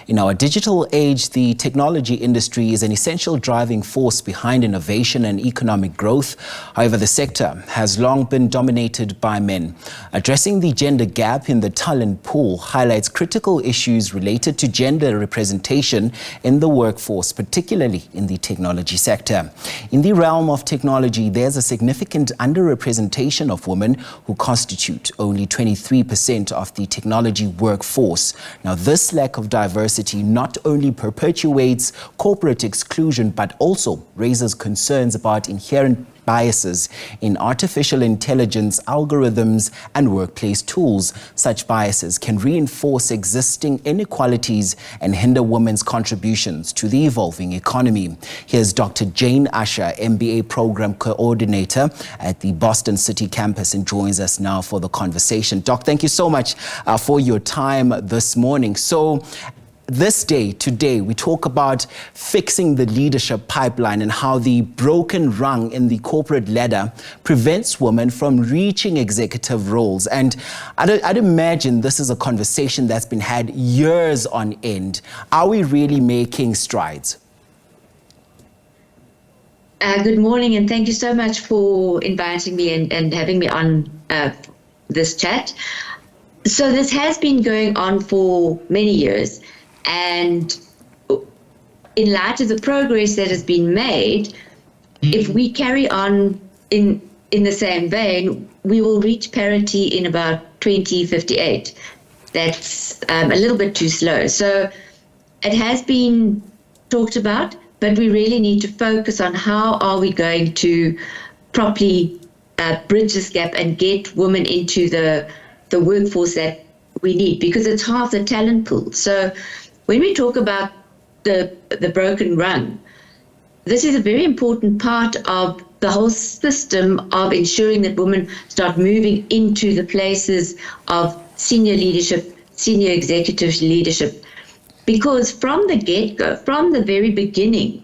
In our digital age, the technology industry is an essential driving force behind innovation and economic growth. However, the sector has long been dominated by men. Addressing the gender gap in the talent pool highlights critical issues related to gender representation in the workforce, particularly in the technology sector. In the realm of technology, there's a significant underrepresentation of women who constitute only 23% of the technology workforce. Now, this lack of diversity not only perpetuates corporate exclusion, but also raises concerns about inherent biases in artificial intelligence algorithms and workplace tools. Such biases can reinforce existing inequalities and hinder women's contributions to the evolving economy. Here's Dr. Jane Usher, MBA Programme Coordinator at the Boston City campus, and joins us now for the conversation. Doc, thank you so much for your time this morning. So, today, we talk about fixing the leadership pipeline and how the broken rung in the corporate ladder prevents women from reaching executive roles. And I'd imagine this is a conversation that's been had years on end. Are we really making strides? Good morning, and thank you so much for inviting me and having me on this chat. So this has been going on for many years. And in light of the progress that has been made, if we carry on in the same vein, we will reach parity in about 2058. That's a little bit too slow. So it has been talked about, but we really need to focus on how are we going to properly bridge this gap and get women into the workforce that we need, because it's half the talent pool. So when we talk about the broken rung, this is a very important part of the whole system of ensuring that women start moving into the places of senior leadership, senior executive leadership. Because from the get-go, from the very beginning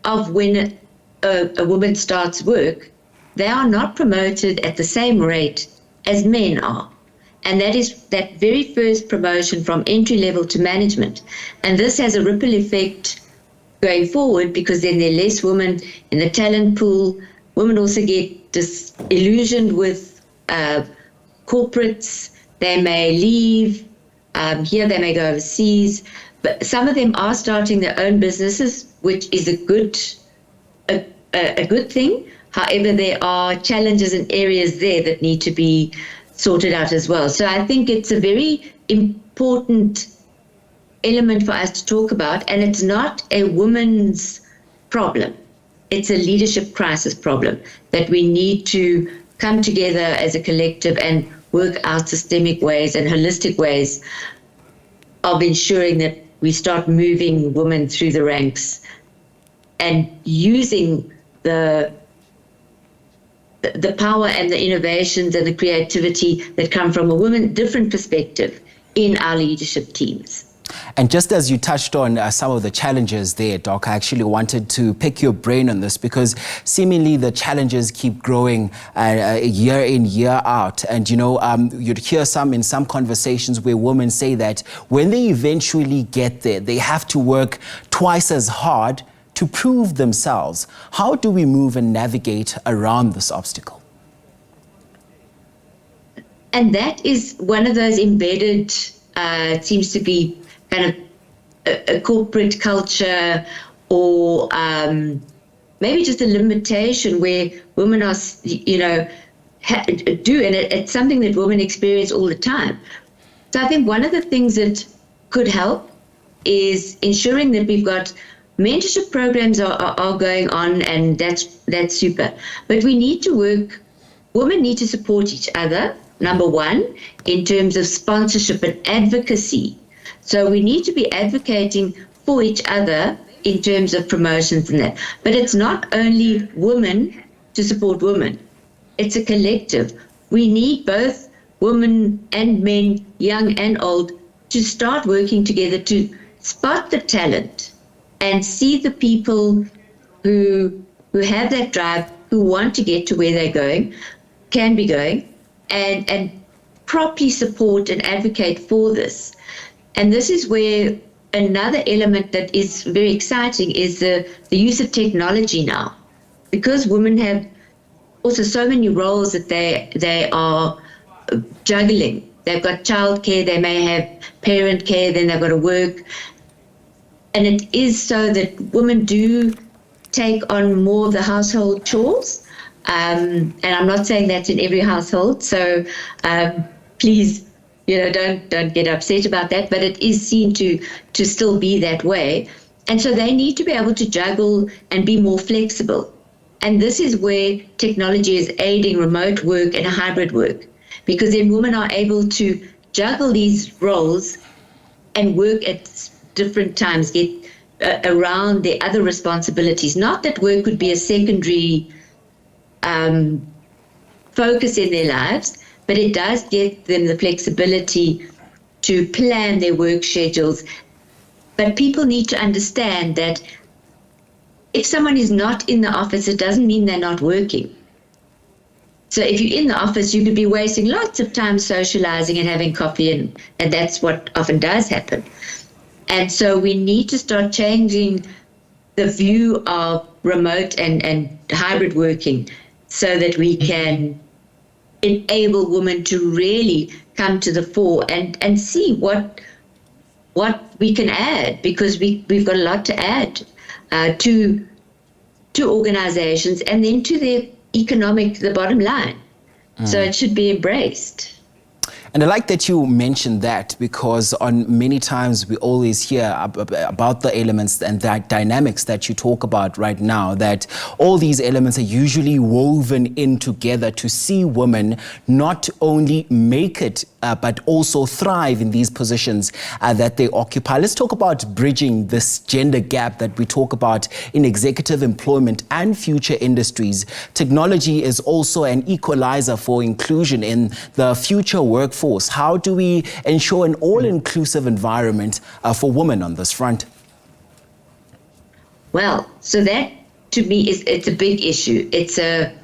of when a woman starts work, they are not promoted at the same rate as men are. And that is that very first promotion from entry level to management. And this has a ripple effect going forward, because then there are less women in the talent pool. Women also get disillusioned with corporates. They may leave. Here they may go overseas. But some of them are starting their own businesses, which is a good thing. However, there are challenges and areas there that need to be sorted out as well. So I think it's a very important element for us to talk about, and it's not a woman's problem. It's a leadership crisis problem that we need to come together as a collective and work out systemic ways and holistic ways of ensuring that we start moving women through the ranks and using the power and the innovations and the creativity that come from a woman different perspective in our leadership teams. And just as you touched on some of the challenges there, Doc, I actually wanted to pick your brain on this, because seemingly the challenges keep growing year in, year out. And, you'd hear in some conversations where women say that when they eventually get there, they have to work twice as hard to prove themselves. How do we move and navigate around this obstacle? And that is one of those embedded, it seems to be kind of a corporate culture, or maybe just a limitation where women are, and it's something that women experience all the time. So I think one of the things that could help is ensuring that we've got mentorship programs are going on, and that's super. But we need to work, women need to support each other, number one, in terms of sponsorship and advocacy. So we need to be advocating for each other in terms of promotions and that. But it's not only women to support women. It's a collective. We need both women and men, young and old, to start working together to spot the talent and see the people who have that drive, who want to get to where they're going, can be going, and properly support and advocate for this. And this is where another element that is very exciting is the use of technology now, because women have also so many roles that they are juggling. They've got childcare, they may have parent care, then they've got to work. And it is so that women do take on more of the household chores. And I'm not saying that's in every household, so please, don't get upset about that. But it is seen to still be that way, and so they need to be able to juggle and be more flexible. And this is where technology is aiding remote work and hybrid work, because then women are able to juggle these roles and work at different times, get around their other responsibilities. Not that work would be a secondary focus in their lives, but it does give them the flexibility to plan their work schedules. But people need to understand that if someone is not in the office, it doesn't mean they're not working. So if you're in the office, you could be wasting lots of time socializing and having coffee, and that's what often does happen. And so we need to start changing the view of remote and hybrid working so that we can enable women to really come to the fore and see what we can add, because we've got a lot to add to organizations and then to their the bottom line. So it should be embraced. And I like that you mentioned that, because on many times we always hear about the elements and the dynamics that you talk about right now, that all these elements are usually woven in together to see women not only make it, but also thrive in these positions that they occupy. Let's talk about bridging this gender gap that we talk about in executive employment and future industries. Technology is also an equalizer for inclusion in the future workforce. How do we ensure an all-inclusive environment for women on this front? Well, so that to me it's a big issue. It's an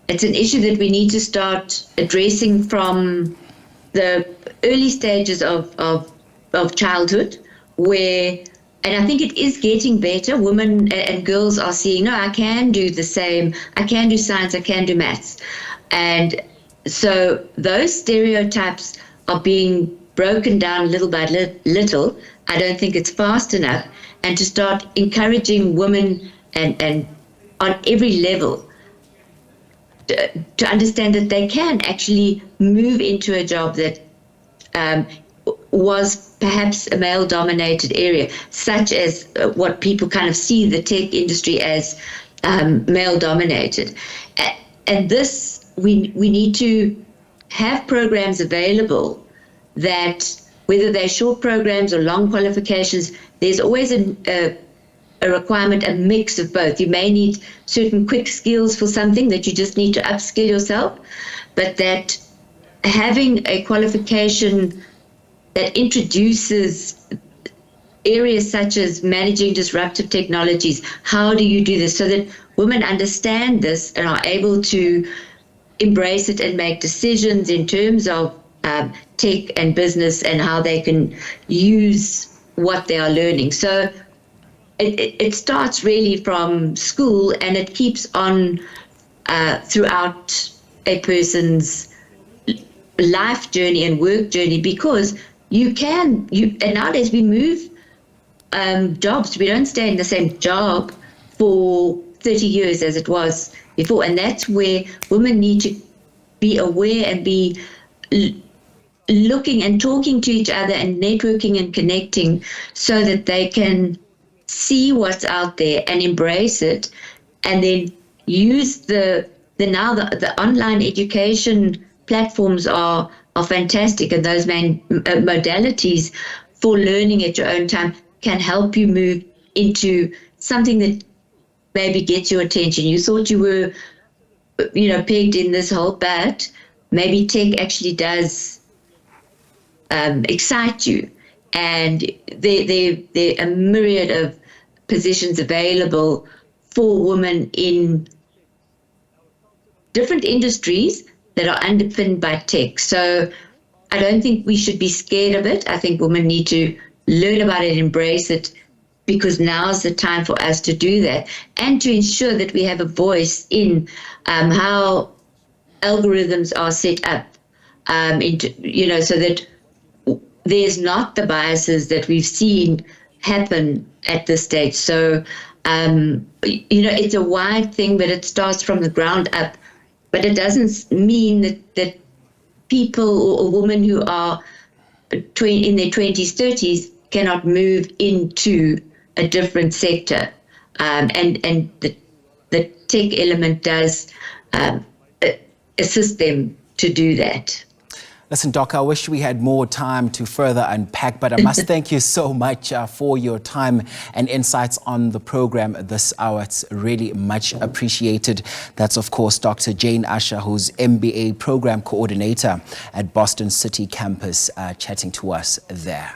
issue that we need to start addressing from the early stages of childhood, and I think it is getting better. Women and girls are seeing, no, I can do the same. I can do science. I can do maths. And so those stereotypes are being broken down little by little. I don't think it's fast enough. And to start encouraging women and on every level to understand that they can actually move into a job that was perhaps a male-dominated area, such as what people kind of see the tech industry as male-dominated. And this, we need to have programs available that, whether they're short programs or long qualifications, there's always a requirement, a mix of both. You may need certain quick skills for something that you just need to upskill yourself, but that having a qualification that introduces areas such as managing disruptive technologies, how do you do this, so that women understand this and are able to embrace it and make decisions in terms of tech and business and how they can use what they are learning. So it starts really from school, and it keeps on throughout a person's life journey and work journey, because and nowadays we move jobs. We don't stay in the same job for 30 years as it was before. And that's where women need to be aware and be looking and talking to each other and networking and connecting, so that they can see what's out there and embrace it, and then use the online education platforms are fantastic, and those main modalities for learning at your own time can help you move into something that maybe gets your attention. You thought you were, pegged in this hole, but maybe tech actually does excite you. And there are a myriad of positions available for women in different industries that are underpinned by tech. So I don't think we should be scared of it. I think women need to learn about it, embrace it, because now's the time for us to do that, and to ensure that we have a voice in how algorithms are set up, so that there's not the biases that we've seen happen at this stage. So, it's a wide thing, but it starts from the ground up. But it doesn't mean that people or women who are in their 20s, 30s cannot move into a different sector. And the tech element does assist them to do that. Listen, Doc, I wish we had more time to further unpack, but I must thank you so much for your time and insights on the program this hour. It's really much appreciated. That's, of course, Dr. Jane Usher, who's MBA Programme Coordinator at Boston City Campus, chatting to us there.